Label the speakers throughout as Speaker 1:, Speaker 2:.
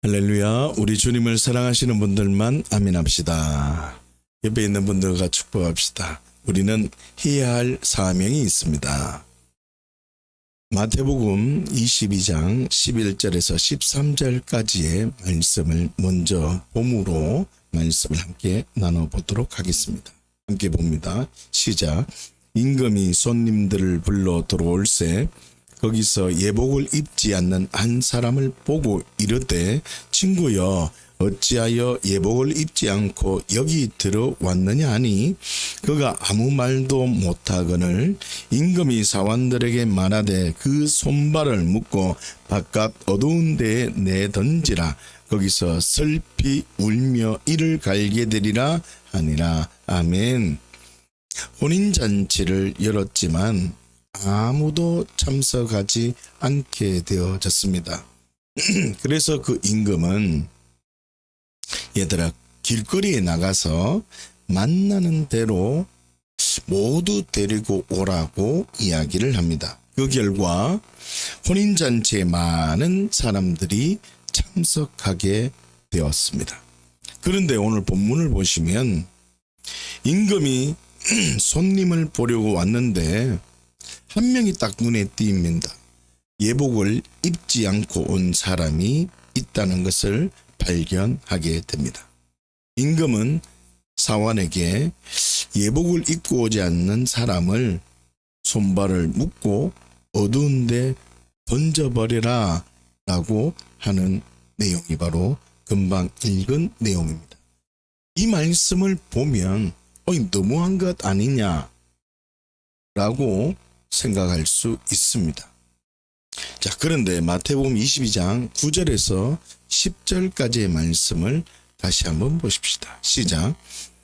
Speaker 1: 할렐루야. 우리 주님을 사랑하시는 분들만 아멘합시다. 옆에 있는 분들과 축복합시다. 우리는 해야 할 사명이 있습니다. 마태복음 22장 11절에서 13절까지의 말씀을 먼저 봄으로 말씀을 함께 나눠보도록 하겠습니다. 함께 봅니다. 시작. 임금이 손님들을 불러 들어올세 거기서 예복을 입지 않는 한 사람을 보고 이르되 친구여 어찌하여 예복을 입지 않고 여기 들어왔느냐 하니 그가 아무 말도 못하거늘 임금이 사원들에게 말하되 그 손발을 묶고 바깥 어두운 데에 내던지라 거기서 슬피 울며 이를 갈게 되리라 하니라. 아멘. 혼인잔치를 열었지만 아무도 참석하지 않게 되어졌습니다. 그래서 그 임금은 얘들아 길거리에 나가서 만나는 대로 모두 데리고 오라고 이야기를 합니다. 그 결과 혼인잔치에 많은 사람들이 참석하게 되었습니다. 그런데 오늘 본문을 보시면 임금이 손님을 보려고 왔는데 한 명이 딱 눈에 띕니다. 예복을 입지 않고 온 사람이 있다는 것을 발견하게 됩니다. 임금은 사원에게 예복을 입고 오지 않는 사람을 손발을 묶고 어두운 데 던져버려라 라고 하는 내용이 바로 금방 읽은 내용입니다. 이 말씀을 보면 너무한 것 아니냐 라고 생각할 수 있습니다. 자, 그런데 마태복음 22장 9절에서 10절까지의 말씀을 다시 한번 보십시다. 시작.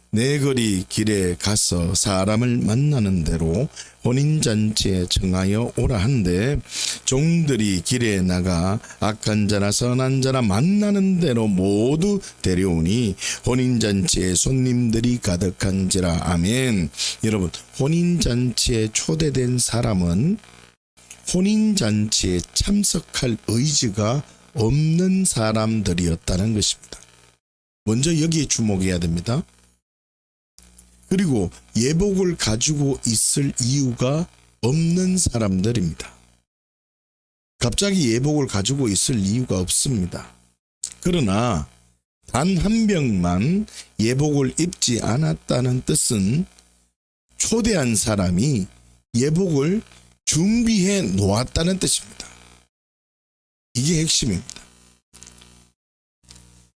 Speaker 1: 내 거리 길에 가서 사람을 만나는 대로 혼인잔치에 청하여 오라 한데 종들이 길에 나가 악한 자나 선한 자나 만나는 대로 모두 데려오니 혼인잔치에 손님들이 가득한지라. 아멘. 여러분, 혼인잔치에 초대된 사람은 혼인잔치에 참석할 의지가 없는 사람들이었다는 것입니다. 먼저 여기에 주목해야 됩니다. 그리고 예복을 가지고 있을 이유가 없는 사람들입니다. 갑자기 예복을 가지고 있을 이유가 없습니다. 그러나 단 한 명만 예복을 입지 않았다는 뜻은 초대한 사람이 예복을 준비해 놓았다는 뜻입니다. 이게 핵심입니다.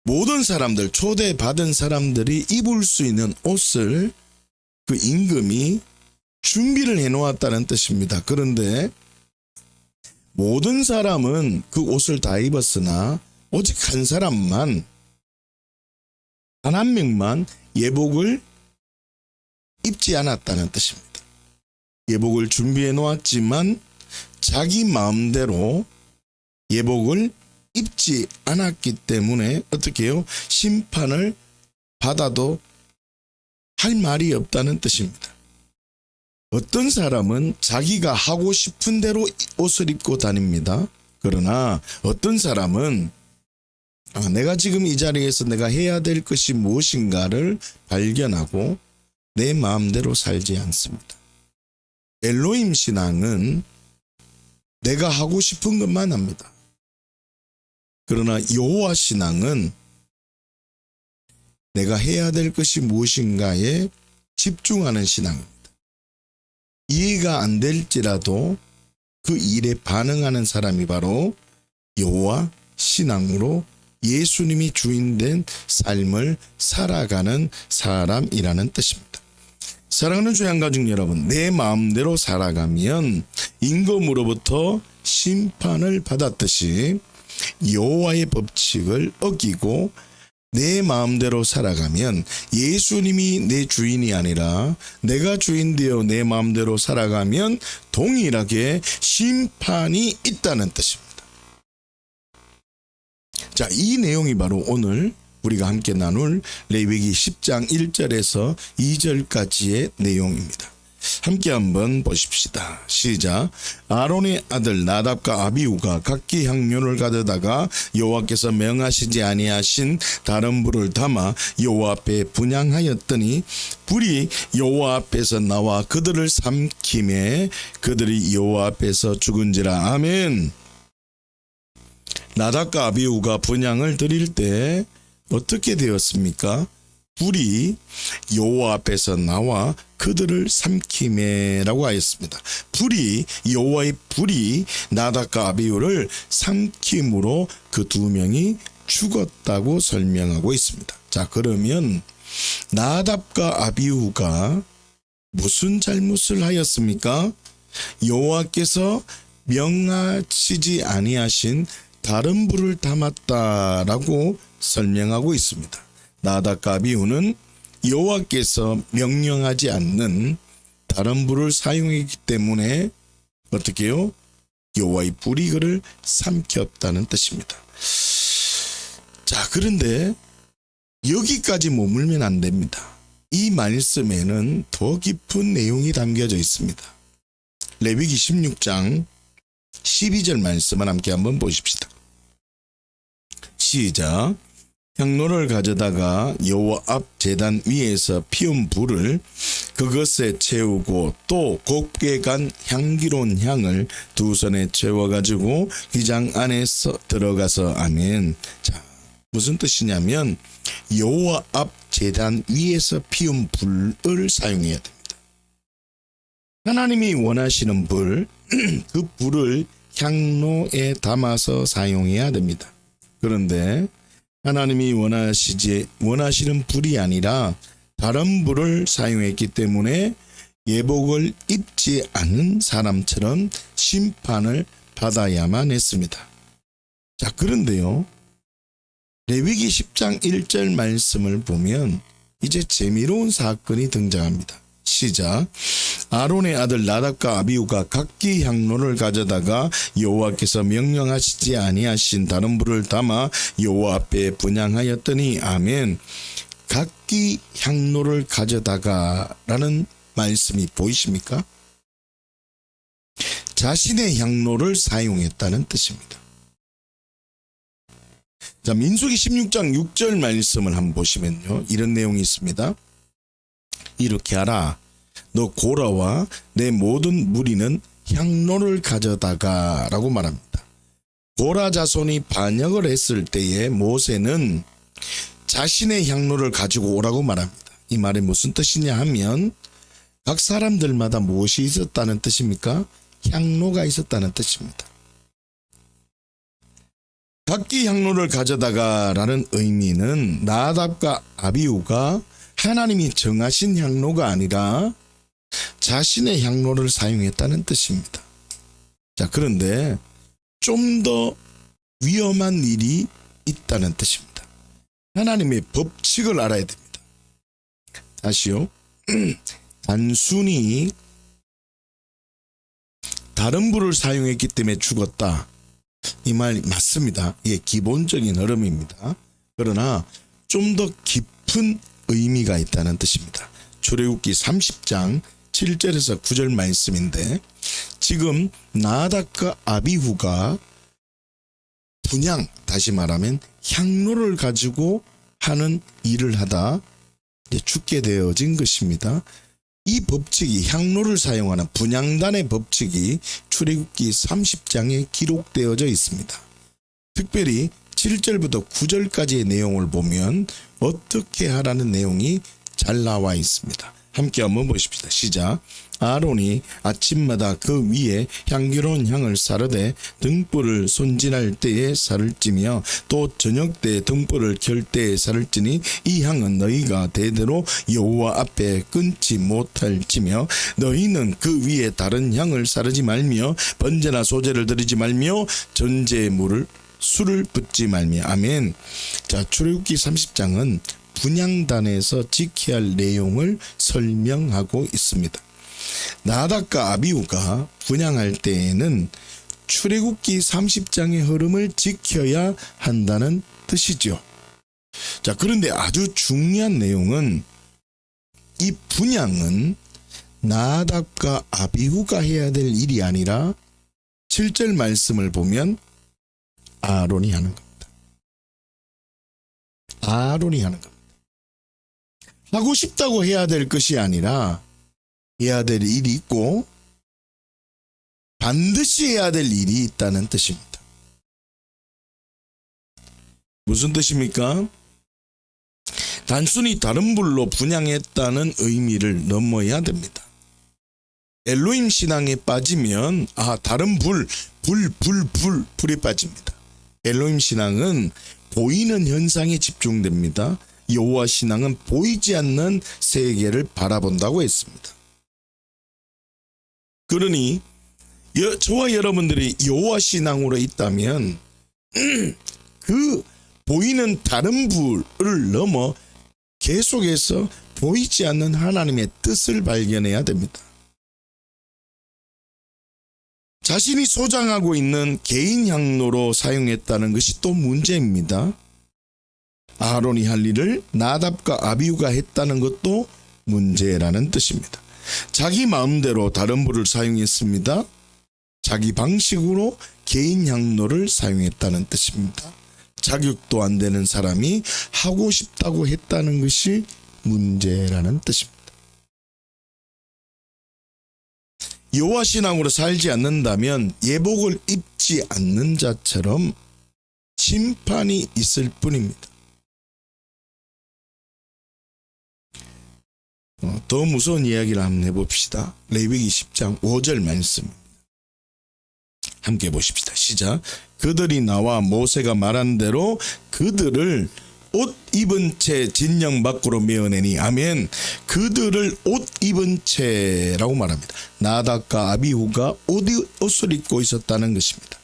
Speaker 1: 모든 사람들, 초대받은 사람들이 입을 수 있는 옷을 그 임금이 준비를 해 놓았다는 뜻입니다. 그런데 모든 사람은 그 옷을 다 입었으나 오직 한 사람만, 단 한 명만 예복을 입지 않았다는 뜻입니다. 예복을 준비해 놓았지만 자기 마음대로 예복을 입지 않았기 때문에 어떻게 해요? 심판을 받아도 할 말이 없다는 뜻입니다. 어떤 사람은 자기가 하고 싶은 대로 옷을 입고 다닙니다. 그러나 어떤 사람은 내가 지금 이 자리에서 내가 해야 될 것이 무엇인가를 발견하고 내 마음대로 살지 않습니다. 엘로힘 신앙은 내가 하고 싶은 것만 합니다. 그러나 여호와 신앙은 내가 해야 될 것이 무엇인가에 집중하는 신앙입니다. 이해가 안 될지라도 그 일에 반응하는 사람이 바로 여호와 신앙으로 예수님이 주인된 삶을 살아가는 사람이라는 뜻입니다. 사랑하는 주양가족 여러분, 내 마음대로 살아가면 임금으로부터 심판을 받았듯이 여호와의 법칙을 어기고 내 마음대로 살아가면 예수님이 내 주인이 아니라 내가 주인 되어 내 마음대로 살아가면 동일하게 심판이 있다는 뜻입니다. 자, 이 내용이 바로 오늘 우리가 함께 나눌 레위기 10장 1절에서 2절까지의 내용입니다. 함께 한번 보십시다. 시작. 아론의 아들 나답과 아비후가 각기 향료를 가져다가 여호와께서 명하시지 아니하신 다른 불을 담아 여호와 앞에 분향하였더니 불이 여호와 앞에서 나와 그들을 삼킴에 그들이 여호와 앞에서 죽은지라. 아멘. 나답과 아비후가 분향을 드릴 때 어떻게 되었습니까? 불이 여호와 앞에서 나와 그들을 삼킴에라고 하였습니다. 여호와의 불이 나답과 아비후를 삼킴으로 그 두 명이 죽었다고 설명하고 있습니다. 자, 그러면 나답과 아비후가 무슨 잘못을 하였습니까? 여호와께서 명하시지 아니하신 다른 불을 담았다라고 설명하고 있습니다. 나답과 아비후는 여호와께서 명령하지 않는 다른 불을 사용했기 때문에 어떻게 해요? 여호와의 불이 그를 삼켰다는 뜻입니다. 자, 그런데 여기까지 머물면 안 됩니다. 이 말씀에는 더 깊은 내용이 담겨져 있습니다. 레위기 16장 12절 말씀을 함께 한번 보십시다. 시작. 향로를 가져다가 여호와 앞 제단 위에서 피운 불을 그것에 채우고 또 곱게 간 향기로운 향을 두 손에 채워가지고 휘장 안에서 들어가서. 아멘. 자, 무슨 뜻이냐면 여호와 앞 제단 위에서 피운 불을 사용해야 됩니다. 하나님이 원하시는 불, 그 불을 향로에 담아서 사용해야 됩니다. 그런데 하나님이 원하시는 불이 아니라 다른 불을 사용했기 때문에 예복을 입지 않은 사람처럼 심판을 받아야만 했습니다. 자, 그런데요, 레위기 10장 1절 말씀을 보면 이제 재미로운 사건이 등장합니다. 시작. 아론의 아들 나답과 아비후가 각기 향로를 가져다가 여호와께서 명령하시지 아니하신 다른 불을 담아 여호와 앞에 분향하였더니. 아멘. 각기 향로를 가져다가라는 말씀이 보이십니까? 자신의 향로를 사용했다는 뜻입니다. 자, 민수기 16장 6절 말씀을 한번 보시면요, 이런 내용이 있습니다. 이렇게 하라. 너 고라와 내 모든 무리는 향로를 가져다가 라고 말합니다. 고라 자손이 반역을 했을 때에 모세는 자신의 향로를 가지고 오라고 말합니다. 이 말이 무슨 뜻이냐 하면 각 사람들마다 무엇이 있었다는 뜻입니까? 향로가 있었다는 뜻입니다. 각기 향로를 가져다가 라는 의미는 나답과 아비후가 하나님이 정하신 향로가 아니라 자신의 향로를 사용했다는 뜻입니다. 자, 그런데 좀 더 위험한 일이 있다는 뜻입니다. 하나님의 법칙을 알아야 됩니다. 다시요. 단순히 다른 불을 사용했기 때문에 죽었다, 이 말 맞습니다. 이게 기본적인 흐름입니다. 그러나 좀 더 깊은 의미가 있다는 뜻입니다. 출애굽기 30장 7절에서 9절 말씀인데, 지금 나답과 아비후가 분향, 다시 말하면 향로를 가지고 하는 일을 하다 죽게 되어진 것입니다. 이 법칙이, 향로를 사용하는 분향단의 법칙이 출애굽기 30장에 기록되어져 있습니다. 특별히 7절부터 9절까지의 내용을 보면 어떻게 하라는 내용이 잘 나와 있습니다. 함께 한번 보십시다. 시작. 아론이 아침마다 그 위에 향기로운 향을 사르되 등불을 손질할 때에 살을 찌며 또 저녁 때 등불을 켤 때에 살을 찌니 이 향은 너희가 대대로 여호와 앞에 끊지 못할지며 너희는 그 위에 다른 향을 사르지 말며 번제나 소제를 드리지 말며 전제물을 술을 붓지 말며. 아멘. 자, 출애굽기 30장은 분향단에서 지켜야 할 내용을 설명하고 있습니다. 나답과 아비후가 분향할 때에는 출애굽기 30장의 흐름을 지켜야 한다는 뜻이죠. 자, 그런데 아주 중요한 내용은 이 분향은 나답과 아비후가 해야 될 일이 아니라 7절 말씀을 보면 아론이 하는 겁니다. 아론이 하는 겁니다. 하고 싶다고 해야 될 것이 아니라 해야 될 일이 있고 반드시 해야 될 일이 있다는 뜻입니다. 무슨 뜻입니까? 단순히 다른 불로 분양했다는 의미를 넘어야 됩니다. 엘로힘 신앙에 빠지면 다른 불에 빠집니다. 엘로힘 신앙은 보이는 현상에 집중됩니다. 여호와 신앙은 보이지 않는 세계를 바라본다고 했습니다. 그러니 저와 여러분들이 여호와 신앙으로 있다면 그 보이는 다른 불을 넘어 계속해서 보이지 않는 하나님의 뜻을 발견해야 됩니다. 자신이 소장하고 있는 개인 향로로 사용했다는 것이 또 문제입니다. 아론이 할 일을 나답과 아비후가 했다는 것도 문제라는 뜻입니다. 자기 마음대로 다른 불을 사용했습니다. 자기 방식으로 개인 향로를 사용했다는 뜻입니다. 자격도 안 되는 사람이 하고 싶다고 했다는 것이 문제라는 뜻입니다. 여호와 신앙으로 살지 않는다면 예복을 입지 않는 자처럼 심판이 있을 뿐입니다. 더 무서운 이야기를 한번 해봅시다. 레위기 10장 5절 말씀 함께 보십시다. 시작. 그들이 나와 모세가 말한 대로 그들을 옷 입은 채 진영 밖으로 메어내니 아멘. 그들을 옷 입은 채라고 말합니다. 나답과 아비후가 옷을 입고 있었다는 것입니다.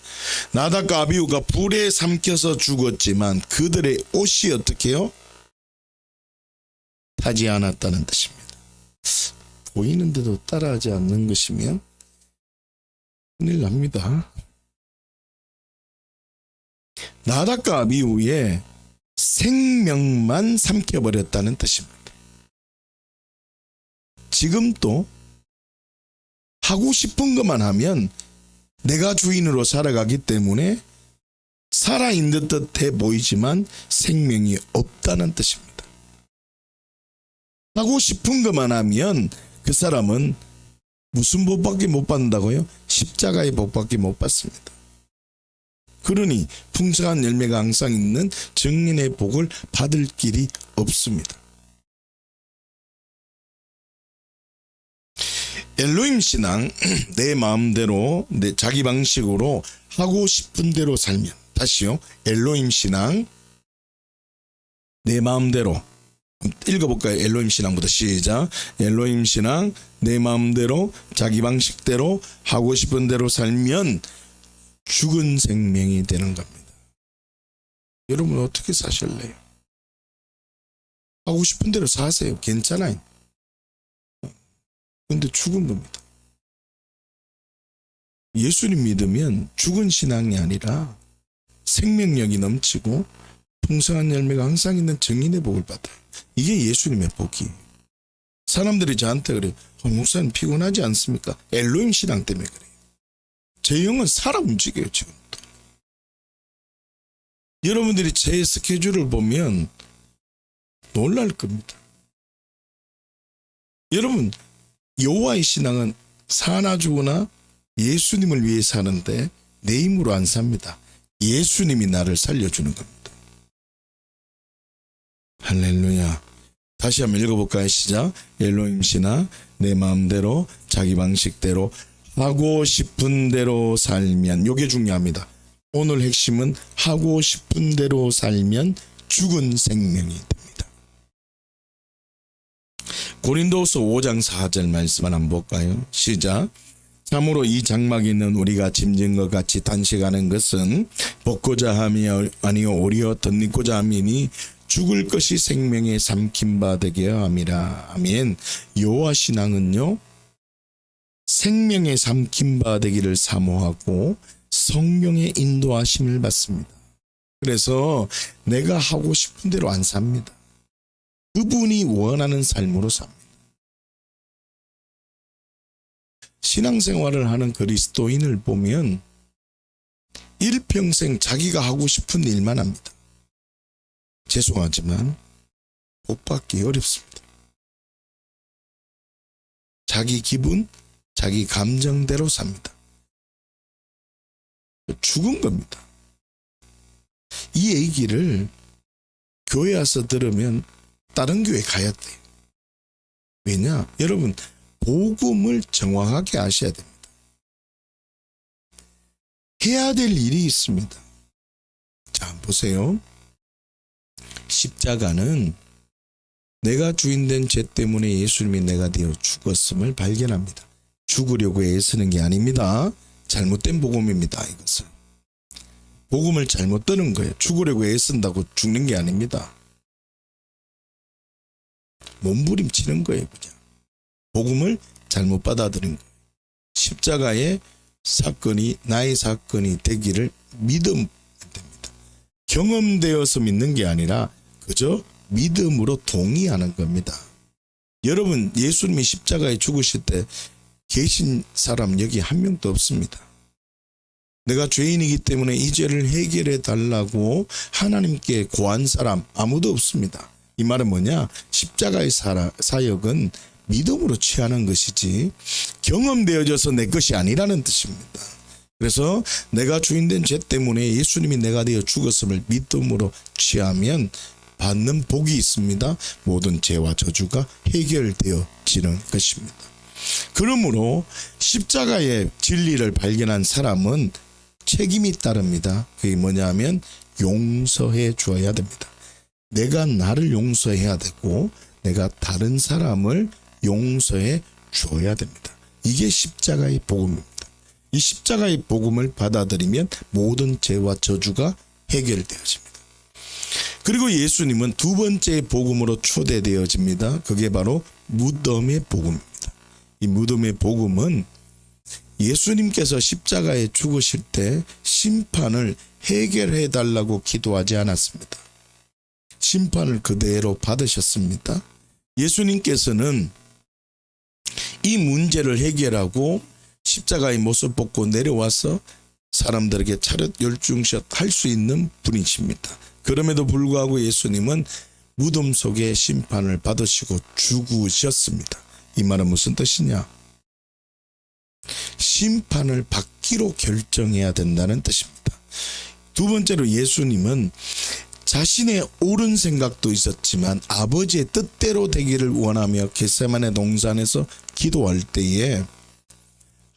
Speaker 1: 나답과 아비후가 불에 삼켜서 죽었지만 그들의 옷이 어떻게 해요? 타지 않았다는 뜻입니다. 보이는데도 따라하지 않는 것이면 큰일 납니다. 나답과 아비후의 생명만 삼켜버렸다는 뜻입니다. 지금도 하고 싶은 것만 하면 내가 주인으로 살아가기 때문에 살아있는 듯해 보이지만 생명이 없다는 뜻입니다. 하고 싶은 것만 하면 그 사람은 무슨 복밖에 못 받는다고요? 십자가의 복밖에 못 받습니다. 그러니 풍성한 열매가 항상 있는 증인의 복을 받을 길이 없습니다. 엘로힘 신앙, 내 마음대로 내 자기 방식으로 하고 싶은 대로 살면, 다시요, 엘로힘 신앙 내 마음대로 읽어볼까요? 엘로힘 신앙부터 시작. 엘로힘 신앙 내 마음대로 자기 방식대로 하고 싶은 대로 살면 죽은 생명이 되는 겁니다. 여러분 어떻게 사실래요? 하고 싶은 대로 사세요. 괜찮아요. 근데 죽은 겁니다. 예수님 믿으면 죽은 신앙이 아니라 생명력이 넘치고 풍성한 열매가 항상 있는 증인의 복을 받아요. 이게 예수님의 복이에요. 사람들이 저한테 그래요. 목사님 피곤하지 않습니까? 엘로힘 신앙 때문에 그래요. 제 영은 살아 움직여요. 지금도. 여러분들이 제 스케줄을 보면 놀랄 겁니다. 여러분 여호와의 신앙은 사나 죽으나 예수님을 위해 사는데 내 힘으로 안 삽니다. 예수님이 나를 살려주는 겁니다. 할렐루야. 다시 한번 읽어볼까요? 시작. 엘로힘 신앙 내 마음대로 자기 방식대로 하고 싶은 대로 살면, 요게 중요합니다. 오늘 핵심은 하고 싶은 대로 살면 죽은 생명이 됩니다. 고린도후서 5장 4절 말씀 한번 볼까요? 시작. 참으로 이 장막에 있는 우리가 짐진 것 같이 단식하는 것은 벗고자 함이 아니요 오히려 덧입고자 함이니 죽을 것이 생명에 삼킨 바 되게 함이라. 아멘. 여호와 신앙은요 생명에 삼킨 바 되기를 사모하고 성령의 인도하심을 받습니다. 그래서 내가 하고 싶은 대로 안 삽니다. 그분이 원하는 삶으로 삽니다. 신앙생활을 하는 그리스도인을 보면 일평생 자기가 하고 싶은 일만 합니다. 죄송하지만 복받기 어렵습니다. 자기 기분, 자기 감정대로 삽니다. 죽은 겁니다. 이 얘기를 교회 와서 들으면 다른 교회 가야 돼요. 왜냐? 여러분, 복음을 정확하게 아셔야 됩니다. 해야 될 일이 있습니다. 자, 보세요. 십자가는 내가 주인된 죄 때문에 예수님이 내가 되어 죽었음을 발견합니다. 죽으려고 애쓰는 게 아닙니다. 잘못된 복음입니다. 이것은 복음을 잘못 듣는 거예요. 죽으려고 애쓴다고 죽는 게 아닙니다. 몸부림치는 거예요. 그냥 복음을 잘못 받아들인 거예요. 십자가의 사건이 나의 사건이 되기를 믿으면 됩니다. 경험되어서 믿는 게 아니라 그저 믿음으로 동의하는 겁니다. 여러분, 예수님이 십자가에 죽으실 때 계신 사람 여기 한 명도 없습니다. 내가 죄인이기 때문에 이 죄를 해결해 달라고 하나님께 고한 사람 아무도 없습니다. 이 말은 뭐냐? 십자가의 사역은 믿음으로 취하는 것이지 경험되어져서 내 것이 아니라는 뜻입니다. 그래서 내가 주인된 죄 때문에 예수님이 내가 되어 죽었음을 믿음으로 취하면 받는 복이 있습니다. 모든 죄와 저주가 해결되어지는 것입니다. 그러므로 십자가의 진리를 발견한 사람은 책임이 따릅니다. 그게 뭐냐면 용서해 주어야 됩니다. 내가 나를 용서해야 되고 내가 다른 사람을 용서해 주어야 됩니다. 이게 십자가의 복음입니다. 이 십자가의 복음을 받아들이면 모든 죄와 저주가 해결되어집니다. 그리고 예수님은 두 번째 복음으로 초대되어집니다. 그게 바로 무덤의 복음입니다. 이 무덤의 복음은 예수님께서 십자가에 죽으실 때 심판을 해결해 달라고 기도하지 않았습니다. 심판을 그대로 받으셨습니다. 예수님께서는 이 문제를 해결하고 십자가의 못을 벗고 내려와서 사람들에게 차렷 열중샷 할 수 있는 분이십니다. 그럼에도 불구하고 예수님은 무덤 속에 심판을 받으시고 죽으셨습니다. 이 말은 무슨 뜻이냐? 심판을 받기로 결정해야 된다는 뜻입니다. 두 번째로 예수님은 자신의 옳은 생각도 있었지만 아버지의 뜻대로 되기를 원하며 겟세마네 동산에서 기도할 때에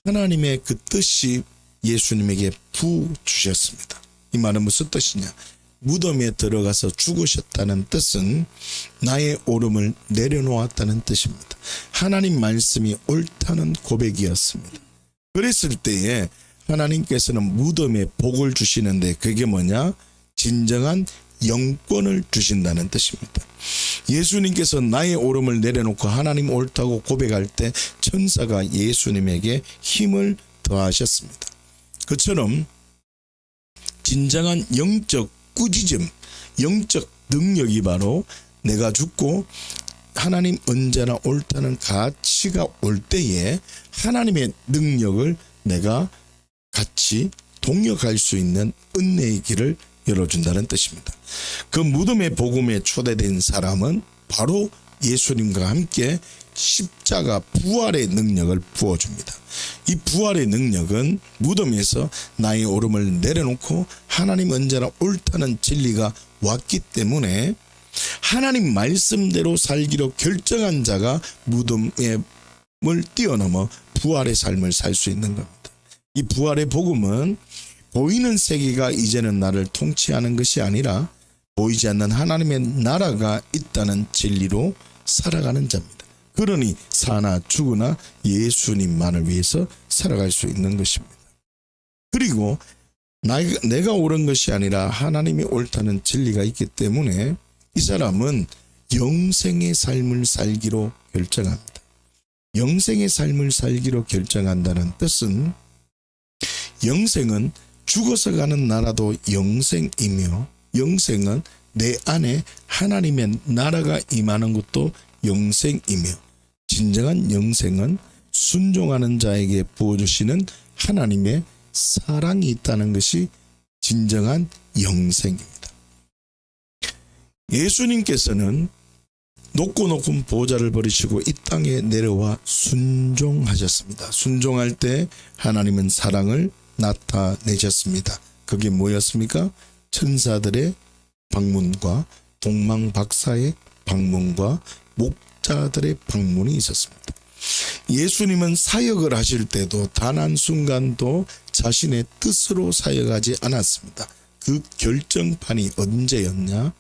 Speaker 1: 하나님의 그 뜻이 예수님에게 부주셨습니다. 이 말은 무슨 뜻이냐? 무덤에 들어가서 죽으셨다는 뜻은 나의 옳음을 내려놓았다는 뜻입니다. 하나님 말씀이 옳다는 고백이었습니다. 그랬을 때에 하나님께서는 무덤에 복을 주시는데 그게 뭐냐? 진정한 영권을 주신다는 뜻입니다. 예수님께서 나의 옳음을 내려놓고 하나님 옳다고 고백할 때 천사가 예수님에게 힘을 더하셨습니다. 그처럼 진정한 영적 꾸짖음, 영적 능력이 바로 내가 죽고 하나님 언제나 옳다는 가치가 올 때에 하나님의 능력을 내가 같이 동역할 수 있는 은혜의 길을 열어준다는 뜻입니다. 그 무덤의 복음에 초대된 사람은 바로 예수님과 함께 십자가 부활의 능력을 부어줍니다. 이 부활의 능력은 무덤에서 나의 옳음을 내려놓고 하나님 언제나 옳다는 진리가 왔기 때문에 하나님 말씀대로 살기로 결정한 자가 무덤을 뛰어넘어 부활의 삶을 살 수 있는 겁니다. 이 부활의 복음은 보이는 세계가 이제는 나를 통치하는 것이 아니라 보이지 않는 하나님의 나라가 있다는 진리로 살아가는 자입니다. 그러니 사나 죽으나 예수님만을 위해서 살아갈 수 있는 것입니다. 그리고 내가 옳은 것이 아니라 하나님이 옳다는 진리가 있기 때문에 이 사람은 영생의 삶을 살기로 결정합니다. 영생의 삶을 살기로 결정한다는 뜻은 영생은 죽어서 가는 나라도 영생이며 영생은 내 안에 하나님의 나라가 임하는 것도 영생이며 진정한 영생은 순종하는 자에게 부어주시는 하나님의 사랑이 있다는 것이 진정한 영생입니다. 예수님께서는 높고 높은 보좌를 버리시고 이 땅에 내려와 순종하셨습니다. 순종할 때 하나님은 사랑을 나타내셨습니다. 그게 뭐였습니까? 천사들의 방문과 동망박사의 방문과 목자들의 방문이 있었습니다. 예수님은 사역을 하실 때도 단 한순간도 자신의 뜻으로 사역하지 않았습니다. 그 결정판이 언제였냐?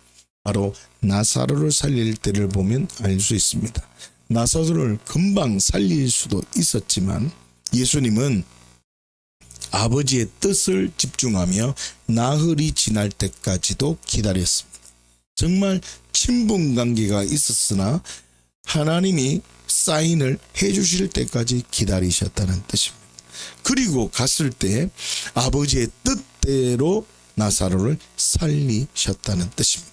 Speaker 1: 바로 나사로를 살릴 때를 보면 알 수 있습니다. 나사로를 금방 살릴 수도 있었지만 예수님은 아버지의 뜻을 집중하며 나흘이 지날 때까지도 기다렸습니다. 정말 친분 관계가 있었으나 하나님이 사인을 해주실 때까지 기다리셨다는 뜻입니다. 그리고 갔을 때 아버지의 뜻대로 나사로를 살리셨다는 뜻입니다.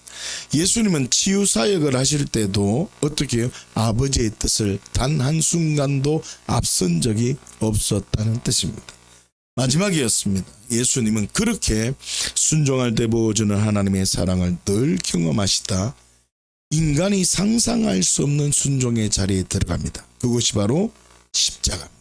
Speaker 1: 예수님은 치유사역을 하실 때도 어떻게 해요? 아버지의 뜻을 단 한순간도 앞선 적이 없었다는 뜻입니다. 마지막이었습니다. 예수님은 그렇게 순종할 때 보여주는 하나님의 사랑을 늘 경험하시다 인간이 상상할 수 없는 순종의 자리에 들어갑니다. 그것이 바로 십자가입니다.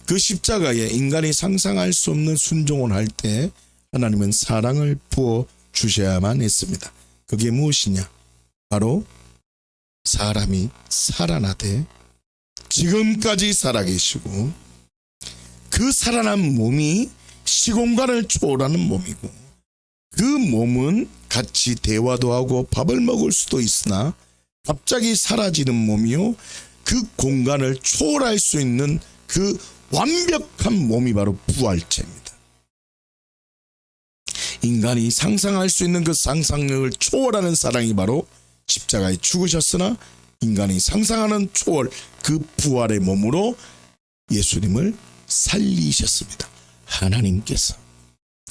Speaker 1: 그 십자가에 인간이 상상할 수 없는 순종을 할 때 하나님은 사랑을 부어 주셔야만 했습니다. 그게 무엇이냐? 바로 사람이 살아나되 지금까지 살아계시고 그 살아난 몸이 시공간을 초월하는 몸이고 그 몸은 같이 대화도 하고 밥을 먹을 수도 있으나 갑자기 사라지는 몸이요 그 공간을 초월할 수 있는 그 완벽한 몸이 바로 부활체입니다. 인간이 상상할 수 있는 그 상상력을 초월하는 사랑이 바로 십자가에 죽으셨으나 인간이 상상하는 초월 그 부활의 몸으로 예수님을 살리셨습니다. 하나님께서.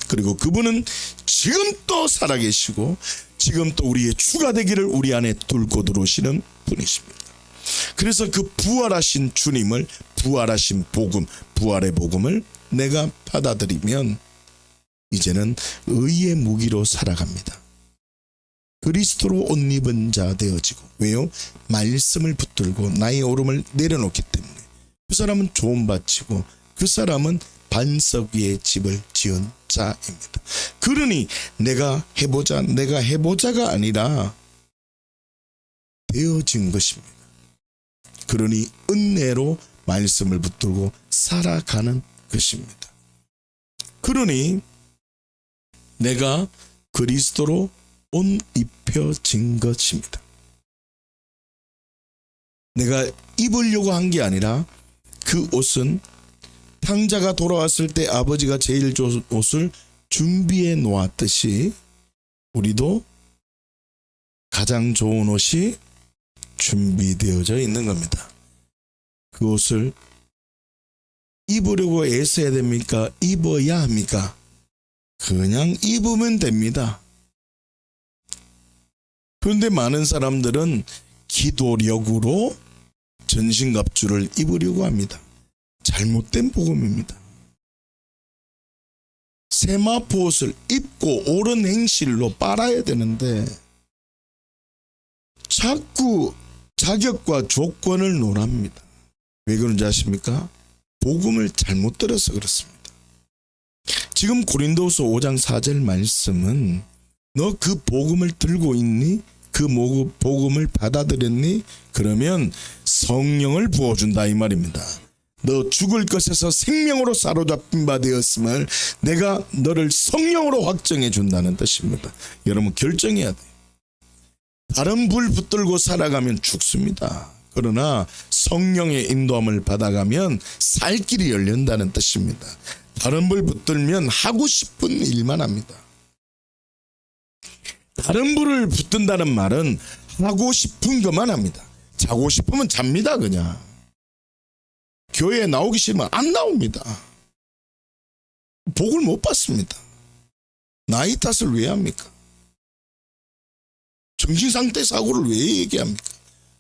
Speaker 1: 그리고 그분은 지금 또 살아계시고 지금 또 우리의 주가 되기를 우리 안에 뚫고 들어오시는 분이십니다. 그래서 그 부활하신 주님을 부활하신 복음 부활의 복음을 내가 받아들이면 이제는 의의 무기로 살아갑니다. 그리스도로 옷 입은 자 되어지고 왜요? 말씀을 붙들고 나의 오름을 내려놓기 때문에 그 사람은 좋은 밭이고 그 사람은 반석 위에 집을 지은 자입니다. 그러니 내가 해보자가 아니라 되어진 것입니다. 그러니 은혜로 말씀을 붙들고 살아가는 것입니다. 그러니 내가 그리스도로 옷 입혀진 것입니다. 내가 입으려고 한 게 아니라 그 옷은 탕자가 돌아왔을 때 아버지가 제일 좋은 옷을 준비해 놓았듯이 우리도 가장 좋은 옷이 준비되어져 있는 겁니다. 그 옷을 입으려고 애써야 됩니까? 입어야 합니까? 그냥 입으면 됩니다. 그런데 많은 사람들은 기도력으로 전신갑주를 입으려고 합니다. 잘못된 복음입니다. 세마포 옷을 입고 옳은 행실로 빨아야 되는데 자꾸 자격과 조건을 논합니다. 왜 그런지 아십니까? 복음을 잘못 들어서 그렇습니다. 지금 고린도후서 5장 4절 말씀은 너 그 복음을 들고 있니? 그 복음을 받아들였니? 그러면 성령을 부어준다 이 말입니다. 너 죽을 것에서 생명으로 사로잡힌 바 되었음을 내가 너를 성령으로 확정해 준다는 뜻입니다. 여러분 결정해야 돼요. 다른 불 붙들고 살아가면 죽습니다. 그러나 성령의 인도함을 받아가면 살 길이 열린다는 뜻입니다. 다른 불 붙들면 하고 싶은 일만 합니다. 다른 불을 붙든다는 말은 하고 싶은 것만 합니다. 자고 싶으면 잡니다. 그냥 교회에 나오기 싫으면 안 나옵니다. 복을 못 받습니다. 나이 탓을 왜 합니까? 정신상태 사고를 왜 얘기합니까?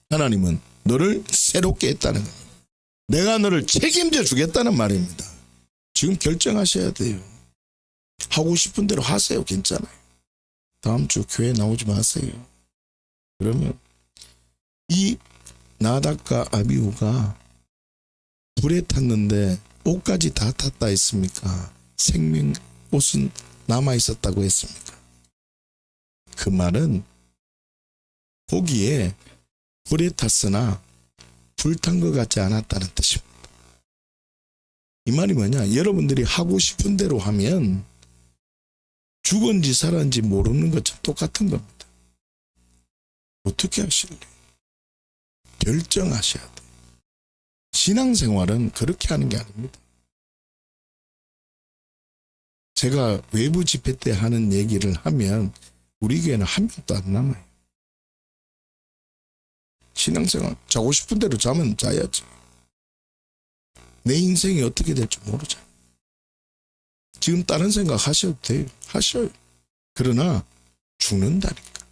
Speaker 1: 하나님은 너를 새롭게 했다는 겁니다. 내가 너를 책임져 주겠다는 말입니다. 지금 결정하셔야 돼요. 하고 싶은 대로 하세요. 괜찮아요. 다음 주 교회 나오지 마세요. 그러면 이 나답과 아비후가 불에 탔는데 옷까지 다 탔다 했습니까? 생명 옷은 남아 있었다고 했습니까? 그 말은 보기에 불에 탔으나 불탄 것 같지 않았다는 뜻입니다. 이 말이 뭐냐? 여러분들이 하고 싶은 대로 하면 죽은지 살았는지 모르는 것처럼 똑같은 겁니다. 어떻게 하실래요? 결정하셔야 돼요. 신앙생활은 그렇게 하는 게 아닙니다. 제가 외부 집회 때 하는 얘기를 하면 우리 교회는 한 명도 안 남아요. 신앙생활 자고 싶은 대로 자면 자야지. 내 인생이 어떻게 될지 모르잖아. 지금 다른 생각 하셔도 돼요. 하셔요. 그러나 죽는다니까.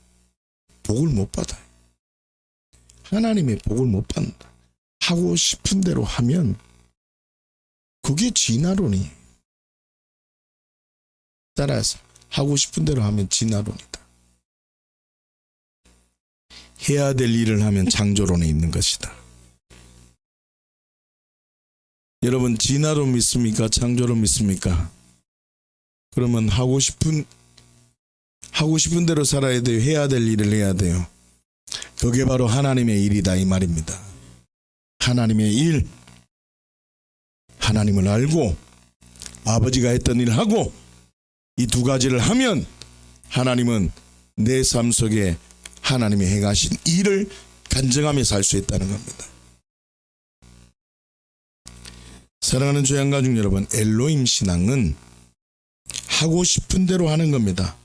Speaker 1: 복을 못 받아요. 하나님의 복을 못 받는다. 하고 싶은 대로 하면 그게 진화론이에요. 따라서 하고 싶은 대로 하면 진화론이다. 해야 될 일을 하면 창조론에 있는 것이다. 여러분 진화론 믿습니까? 창조론 믿습니까? 그러면 하고 싶은 대로 살아야 돼요. 해야 될 일을 해야 돼요. 그게 바로 하나님의 일이다 이 말입니다. 하나님의 일, 하나님을 알고 아버지가 했던 일을 하고 이 두 가지를 하면 하나님은 내 삶 속에 하나님이 행하신 일을 간증하며 살 수 있다는 겁니다. 사랑하는 조양가족 여러분, 엘로힘 신앙은 하고 싶은 대로 하는 겁니다.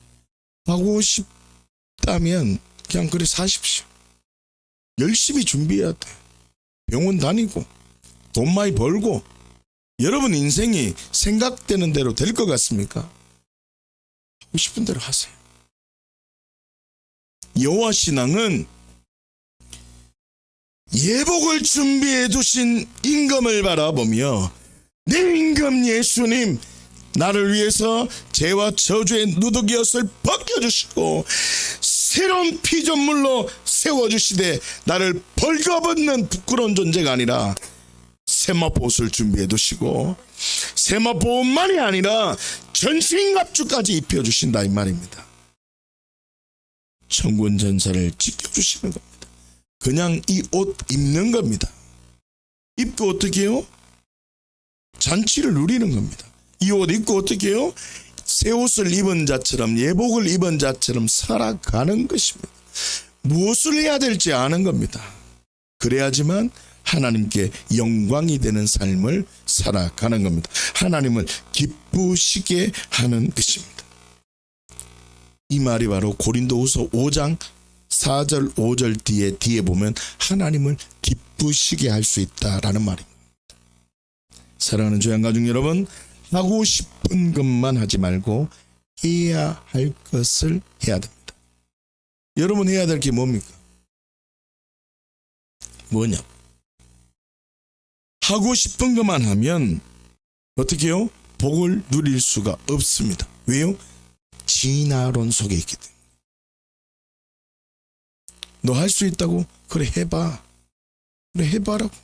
Speaker 1: 하고 싶다면 그냥 그래 사십시오. 열심히 준비해야 돼. 병원 다니고 돈 많이 벌고. 여러분 인생이 생각되는 대로 될 것 같습니까? 하고 싶은 대로 하세요. 여호와 신앙은 예복을 준비해 두신 임금을 바라보며 내 임금 예수님 나를 위해서 죄와 저주의 누더기옷을 벗겨주시고 새로운 피조물로 세워주시되 나를 벌거벗는 부끄러운 존재가 아니라 세마포 옷을 준비해 두시고 세마포 옷만이 아니라 전신갑주까지 입혀주신다 이 말입니다. 천군 전사를 지켜주시는 겁니다. 그냥 이 옷 입는 겁니다. 입고 어떻게 해요? 잔치를 누리는 겁니다. 이 옷 입고 어떻게 해요? 새 옷을 입은 자처럼 예복을 입은 자처럼 살아가는 것입니다. 무엇을 해야 될지 아는 겁니다. 그래야지만 하나님께 영광이 되는 삶을 살아가는 겁니다. 하나님을 기쁘시게 하는 것입니다. 이 말이 바로 고린도후서 5장 4절 5절 뒤에 보면 하나님을 기쁘시게 할 수 있다라는 말입니다. 사랑하는 조양가족 여러분, 하고 싶은 것만 하지 말고 해야 할 것을 해야 됩니다. 여러분 해야 될 게 뭡니까? 뭐냐? 하고 싶은 것만 하면 어떻게 해요? 복을 누릴 수가 없습니다. 왜요? 진화론 속에 있기 때문에. 너 할 수 있다고? 그래 해봐. 그래 해봐라고.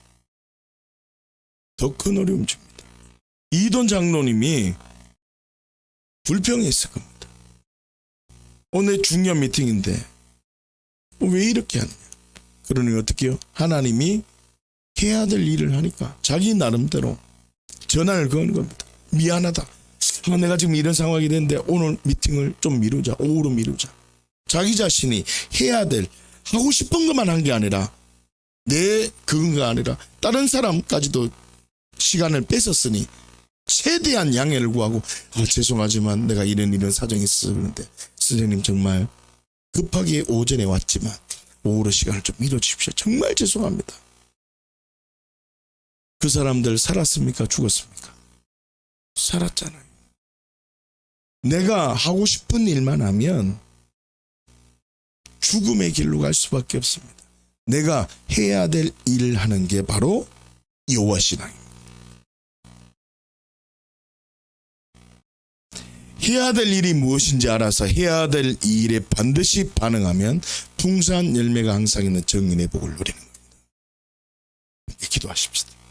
Speaker 1: 더 큰 어려움 줍니다. 이돈 장로님이 불평했을 겁니다. 오늘 중요한 미팅인데 왜 이렇게 하느냐. 그러니 어떻게 해요? 하나님이 해야 될 일을 하니까 자기 나름대로 전화를 거는 겁니다. 미안하다. 내가 지금 이런 상황이 됐는데 오늘 미팅을 좀 미루자. 오후로 미루자. 자기 자신이 해야 될 하고 싶은 것만 한 게 아니라 내 그건가 아니라 다른 사람까지도 시간을 뺏었으니 최대한 양해를 구하고 죄송하지만 내가 이런 사정이 있어서 그런데 선생님 정말 급하게 오전에 왔지만 오후로 시간을 좀 미뤄주십시오. 정말 죄송합니다. 그 사람들 살았습니까? 죽었습니까? 살았잖아요. 내가 하고 싶은 일만 하면 죽음의 길로 갈 수밖에 없습니다. 내가 해야 될 일을 하는 게 바로 여호와 신앙입니다. 해야 될 일이 무엇인지 알아서 해야 될 일에 반드시 반응하면 풍성한 열매가 항상 있는 정인의 복을 누리는 겁니다. 기도하십시다.